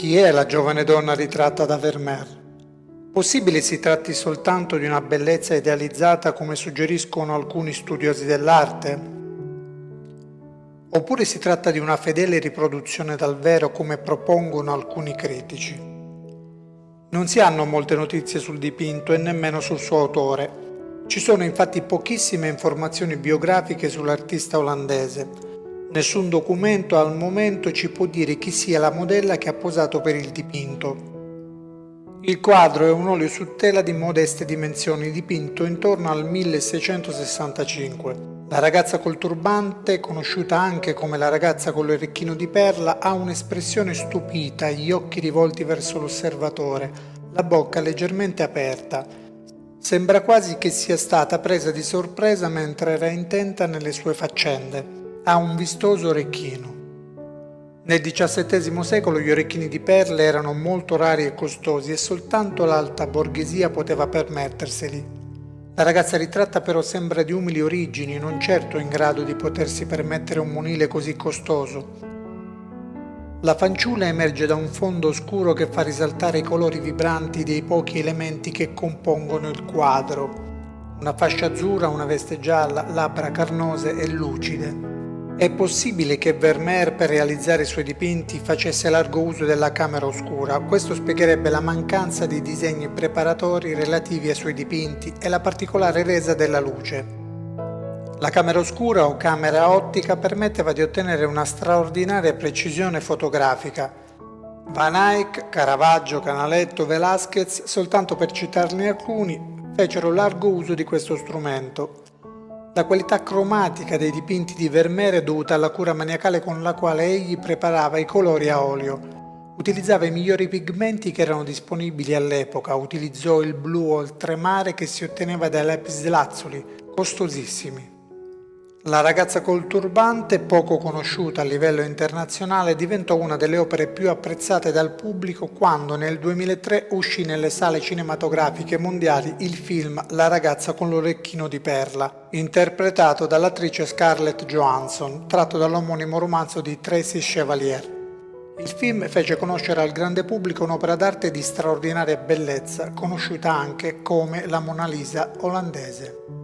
Chi è la giovane donna ritratta da Vermeer? Possibile si tratti soltanto di una bellezza idealizzata come suggeriscono alcuni studiosi dell'arte? Oppure si tratta di una fedele riproduzione dal vero come propongono alcuni critici? Non si hanno molte notizie sul dipinto e nemmeno sul suo autore. Ci sono infatti pochissime informazioni biografiche sull'artista olandese. Nessun documento al momento ci può dire chi sia la modella che ha posato per il dipinto. Il quadro è un olio su tela di modeste dimensioni dipinto intorno al 1665. La ragazza col turbante, conosciuta anche come la ragazza con l'orecchino di perla, ha un'espressione stupita, gli occhi rivolti verso l'osservatore, la bocca leggermente aperta. Sembra quasi che sia stata presa di sorpresa mentre era intenta nelle sue faccende. Ha un vistoso orecchino. Nel XVII secolo gli orecchini di perle erano molto rari e costosi e soltanto l'alta borghesia poteva permetterseli. La ragazza ritratta però sembra di umili origini, non certo in grado di potersi permettere un monile così costoso. La fanciulla emerge da un fondo scuro che fa risaltare i colori vibranti dei pochi elementi che compongono il quadro. Una fascia azzurra, una veste gialla, labbra carnose e lucide. È possibile che Vermeer per realizzare i suoi dipinti facesse largo uso della camera oscura, questo spiegherebbe la mancanza di disegni preparatori relativi ai suoi dipinti e la particolare resa della luce. La camera oscura o camera ottica permetteva di ottenere una straordinaria precisione fotografica. Van Eyck, Caravaggio, Canaletto, Velázquez, soltanto per citarne alcuni, fecero largo uso di questo strumento. La qualità cromatica dei dipinti di Vermeer è dovuta alla cura maniacale con la quale egli preparava i colori a olio. Utilizzava i migliori pigmenti che erano disponibili all'epoca, utilizzò il blu oltremare che si otteneva dai lapislazzuli, costosissimi. La ragazza col turbante, poco conosciuta a livello internazionale, diventò una delle opere più apprezzate dal pubblico quando nel 2003 uscì nelle sale cinematografiche mondiali il film La ragazza con l'orecchino di perla, interpretato dall'attrice Scarlett Johansson, tratto dall'omonimo romanzo di Tracy Chevalier. Il film fece conoscere al grande pubblico un'opera d'arte di straordinaria bellezza, conosciuta anche come la Mona Lisa olandese.